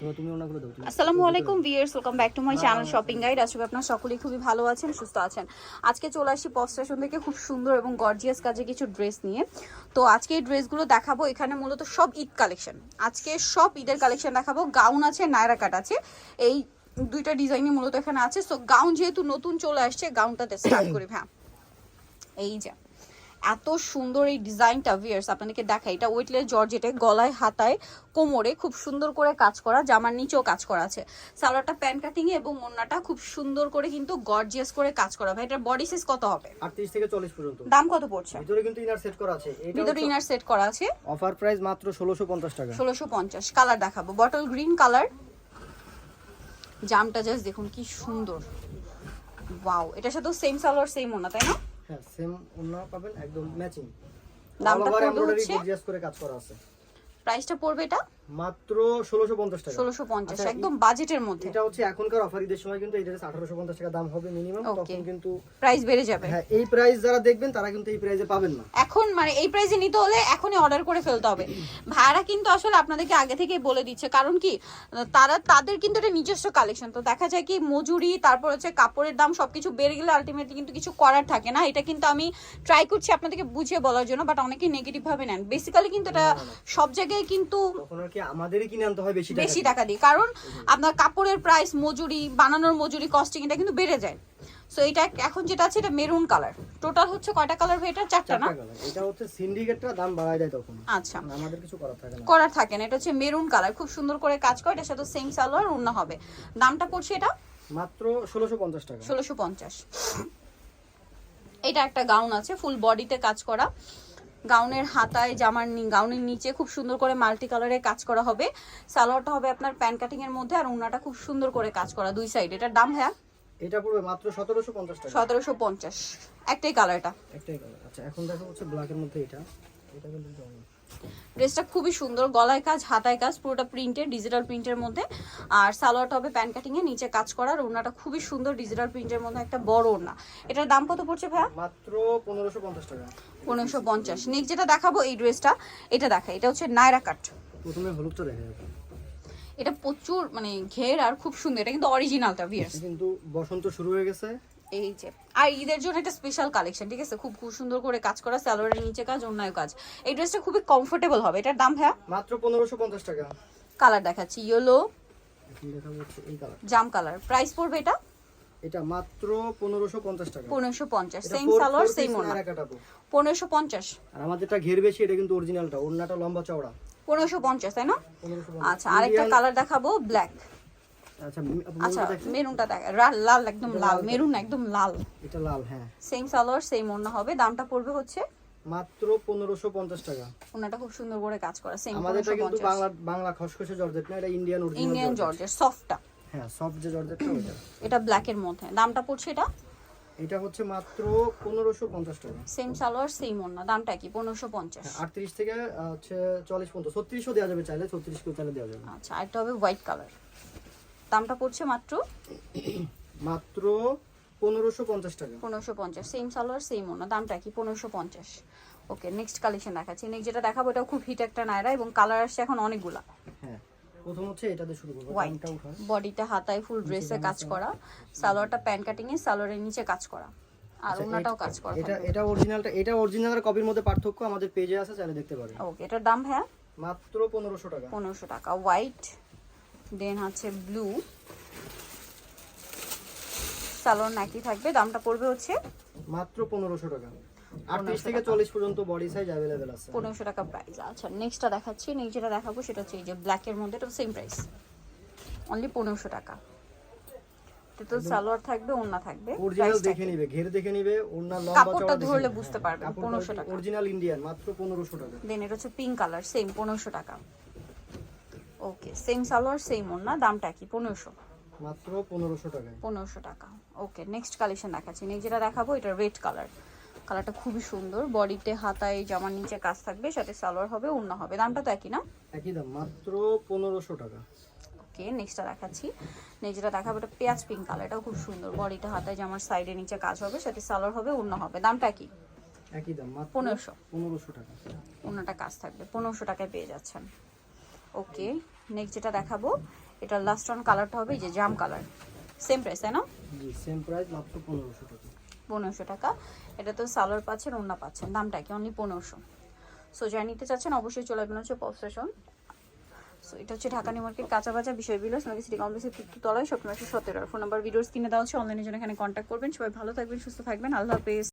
আসসালামু আলাইকুম viewers, welcome back to my channel shopping guide. আজকে আপনারা সকলেই খুবই ভালো আছেন, সুস্থ আছেন। আজকে চলে আসি পস ফ্যাশন থেকে খুব সুন্দর এবং গর্জিয়াস কাজে কিছু ড্রেস নিয়ে। তো আজকে এই ড্রেসগুলো দেখাবো। এখানে মূলত সব ঈদ কালেকশন, আজকে সব ঈদের কালেকশন দেখাবো। গাউন আছে, নায়রা কাট আছে, এই দুইটা ডিজাইনই মূলত এখানে আছে। সো গাউন যেহেতু নতুন চলে আসছে, গাউনটাতে স্টার্ট করি। হ্যাঁ, এই যে এত সুন্দর এই ডিজাইনটা ভিউয়ার্স আপনাদেরকে দেখাই। এটা ওয়েটলেস জর্জেটে, গলায় হাতায় কোমরে খুব সুন্দর করে কাজ করা, জামার নিচেও কাজ করা আছে। সালোয়ারটা প্যান্ট কাটিং এ এবং ওন্নাটা খুব সুন্দর করে কিন্তু গর্জিয়াস করে কাজ করা। ভাই এটার বডি সাইজ কত হবে? 38 থেকে 40 পর্যন্ত। দাম কত পড়ছে? ভিতরে কিন্তু ইনার সেট করা আছে। ভিতরে ইনার সেট করা আছে। অফার প্রাইস মাত্র 1650 টাকা। 1650। কালার দেখাবো, বটল গ্রিন কালার। জামটা জাস্ট দেখুন কি সুন্দর, ওয়াও। এটার সাথে সেম সালোয়ার সেম ওন্না, তাই না? হ্যাঁ, সেম ওন্না পাবেন, একদম ম্যাচিং। দামটা পড়বে হচ্ছে, গর্জিয়াস করে কাজ করা আছে। প্রাইসটা পড়বে এটা মাত্র 1650 টাকা। 1650, একদম বাজেটের মধ্যে। এটা হচ্ছে এখনকার অফার, ঈদের সময় কিন্তু এই ড্রেস 1850 টাকা দাম হবে মিনিমাম। তখন কিন্তু প্রাইস বেড়ে যাবে। হ্যাঁ, এই প্রাইস যারা দেখবেন তারা কিন্তু এই প্রাইসে পাবেন না। এখন মানে এই প্রাইসে নিতে হলে এখনই অর্ডার করে ফেলতে হবে। ভাড়া কিন্তু আসলে আপনাদেরকে আগে থেকেই বলে দিচ্ছে, কারণ কি তাদের কিন্তু এটা নিজস্ব কালেকশন। তো দেখা যায় কি মজুরি, তারপর হচ্ছে কাপড়ের দাম সবকিছু বেড়ে গেলে আলটিমেটলি কিন্তু কিছু করার থাকে না। এটা কিন্তু আমি ট্রাই করছি আপনাদেরকে বুঝিয়ে বলার জন্য, বাট অনেকেই নেগেটিভ ভাবে নেন। বেসিক্যালি কিন্তু এটা সব জায়গায় কিন্তু আমাদেরই কিনে আনতে হয় বেশি টাকা দিয়ে, কারণ আপনার কাপড়ের প্রাইস, মজুরি, বানানোর মজুরি, কস্টিং এটা কিন্তু বেড়ে যায়। সো এটা এখন যেটা আছে এটা মেরুন কালার। টোটাল হচ্ছে কয়টা কালার ভাই? এটা চারটা না? এটা হচ্ছে সিন্ডিকেটটা দাম বাড়ায় দেয় তখন। আচ্ছা, আমাদের কিছু করার থাকে না। করার থাকে না। এটা হচ্ছে মেরুন কালার, খুব সুন্দর করে কাজ করে। এটার সাথে সেম সালোয়ার ওন্না হবে। দামটা পড়ছে এটা মাত্র 1650 টাকা। 1650। এটা একটা গাউন আছে, ফুল বডিতে কাজ করা। গাউনের হাতায়, গাউনের নিচে খুব সুন্দর করে মাল্টি কালারে কাজ করা হবে। সালোয়ারটা হবে আপনার প্যান্ট কাটিং এর মধ্যে, আর ওন্নাটা খুব সুন্দর করে কাজ করা দুই সাইড। এটার দাম হ্যাঁ এটা পড়বে মাত্র 1750 টাকা। 1750। একটাই কালারটা, একটাই কালার। আচ্ছা, এখন দেখো হচ্ছে ব্ল্যাক এর মধ্যে এটা কিন্তু দারুণ। ড্রেসটা খুবই সুন্দর, গলায় কাজ, হাতায় কাজ, পুরোটা প্রিন্টের, ডিজিটাল প্রিন্টের মধ্যে। আর সালোয়ারটা হবে প্যান্ট কাটিং এ, নিচে কাজ করার। ওন্নাটা খুবই সুন্দর, ডিজিটাল প্রিন্টের মধ্যে একটা বড় ওন্না। এটার দাম কত পড়ছে ভাইয়া? মাত্র 1550 টাকা। 1550। নেক্সট যেটা দেখাবো এই ড্রেসটা, এটা দেখা। এটা হচ্ছে নায়রা কাট। প্রথমে হলুদটা দেখা যাবে। এটা প্রচুর মানে ঘের আর খুব সুন্দর। এটা কিন্তু অরিজিনালটা ভিউয়ার্স। কিন্তু বসন্ত শুরু হয়ে গেছে। এই যে আর ঈদের জন্য একটা স্পেশাল কালেকশন, ঠিক আছে? খুব সুন্দর করে কাজ করা, সালোয়ারের নিচে কাজ, ওন্নায় কাজ। এই ড্রেসটা খুবই কমফোর্টেবল হবে। এটার দাম ভাইয়া? মাত্র 1550 টাকা। কালার দেখাচ্ছি, ইয়েলো, এখন দেখাবো হচ্ছে এই কালার, জাম কালার। প্রাইস পড়বে এটা এটা মাত্র 1550 টাকা। 1550। সেম সালোয়ার সেম ওন্না। 1550। আর আমাদেরটা ঘের বেশি, এটা কিন্তু অরিজিনালটা। ওন্নাটা লম্বা চওড়া। 1550, তাই না? 1550। আচ্ছা, আরেকটা কালার দেখাবো, ব্ল্যাক। আচ্ছা, মেরুনটা দেখা, লাল, একদম লাল, মেরুন একদম লাল। এটা লাল, হ্যাঁ। সেম সালোয়ার সেম ওন্না হবে। দামটা পড়বে হচ্ছে মাত্র 1550 টাকা। ওন্নাটা খুব সুন্দর করে কাজ করা, সেম। আমাদেরটা কিন্তু বাংলা খসখসে জর্জেট না, এটা ইন্ডিয়ান অরিজিনাল। ইন্ডিয়ান জর্জেট, সফটটা। হ্যাঁ, সফট যে জর্জেটটা ওটা। এটা ব্ল্যাক এর মধ্যে। দামটা পড়ছে এটা? এটা হচ্ছে মাত্র 1550 টাকা। সেম সালোয়ার সেম ওন্না। দামটা কি? 1550। 38 থেকে হচ্ছে 40 পর্যন্ত। 36ও দেওয়া যাবে চাইলে, 36 কেও চাইলে দেওয়া যাবে। আচ্ছা, আরেকটা হবে হোয়াইট কালার। দামটা পড়ছে মাত্র 1550 টাকা। 1550। সেম সালোয়ার সেম ওন্না। দামটা কি? 1550। ওকে, নেক্সট কালেকশন দেখাচ্ছি। নেক্সট যেটা দেখাবো এটা খুব হিট একটা নায়রা, এবং কালার আসছে এখন অনেকগুলা। হ্যাঁ, প্রথম হচ্ছে এটাতে শুরু করব। হোয়াইট বডিতে, হাতায় ফুল ড্রেসে কাজ করা, সালোয়ারটা প্যান্ট কাটিং এ, সালোয়ারের নিচে কাজ করা, আর ওন্নাটাও কাজ করা। এটা অরিজিনালটা, এটা অরিজিনাল আর কপির মধ্যে পার্থক্য আমাদের পেজে আছে, চাইলে দেখতে পারেন। ওকে, এটার দাম হ্যাঁ মাত্র 1500 টাকা। 1500 টাকা। হোয়াইট, দেন আছে ব্লু, সালোয়ার নাকি থাকবে। দামটা পড়বে হচ্ছে মাত্র 1500 টাকা। 38 থেকে 40 পর্যন্ত বডি সাইজ अवेलेबल আছে। 1500 টাকা প্রাইস। আচ্ছা, নেক্সটটা দেখাচ্ছি। নেক্সট যেটা দেখাবো সেটা হচ্ছে এই যে ব্ল্যাক এর মধ্যে, এটা সেম প্রাইস, অনলি 1500 টাকা। তো সালোয়ার থাকবে, ওন্না থাকবে। অরিজিনাল দেখে নিবে, ঘের দেখে নিবে, ওন্না লম্বা চওড়া কাপড়টা ধরলে বুঝতে পারবে। 1500 টাকা। অরিজিনাল ইন্ডিয়ান, মাত্র 1500 টাকা। দেন এটা হচ্ছে পিঙ্ক কালার, সেম 1500 টাকা। ওকে, সেম সালোয়ার সেম ওন্না। দামটা কি? 1500। মাত্র 1500 টাকা। 1500 টাকা। ওকে, নেক্সট কালেকশন দেখাচ্ছি। নেক্সট যেটা দেখাবো এটা রেড কালার। কালারটা খুবই সুন্দর, বডিতে, হাতায়, জামার নিচে কাজ থাকবে, সাথে সালোয়ার হবে, ওন্না হবে। দামটা তো একই না? একই দাম, মাত্র 1500 টাকা। ওকে, নেক্সটটা দেখাচ্ছি। নেক্সট যেটা দেখাবো এটা পেঁয়াজ পিঙ্ক কালার। এটাও খুব সুন্দর, বডিতে, হাতায়, জামার সাইডে, নিচে কাজ হবে, সাথে সালোয়ার হবে, ওন্না হবে। দামটা কি? একই দাম, মাত্র 1500 টাকা। ওন্নাটা কাজ থাকবে, 1500 টাকায় পেয়ে যাচ্ছেন। ওকে, নেক্সট যেটা দেখাবো এটা লাস্ট অন কালারটা হবে এই যে জাম কালার, সেম প্রাইস তাই না? জি সেম প্রাইস, মাত্র 1500 টাকা। 1500 টাকা। এটা তো সালোয়ার পাচ্ছেন, ওড়না পাচ্ছেন, দামটা কি অনলি 1500। সো যারা নিতে চাচ্ছেন অবশ্যই চলে আসবেন হচ্ছে পপস ফ্যাশন। সো এটা হচ্ছে ঢাকা নিউ মার্কেট কাঁচা বাজার বিষয় বিলাস নদী সিটি কমপ্লেক্সের 5th তলায়, স্বপ্ন 17। ফোন নাম্বার ভিডিওস কিনে দেওয়া হচ্ছে, অনলাইনে জন্য এখানে কন্ট্যাক্ট করবেন। সবাই ভালো থাকবেন, সুস্থ থাকবেন, আল্লাহ হাফেজ।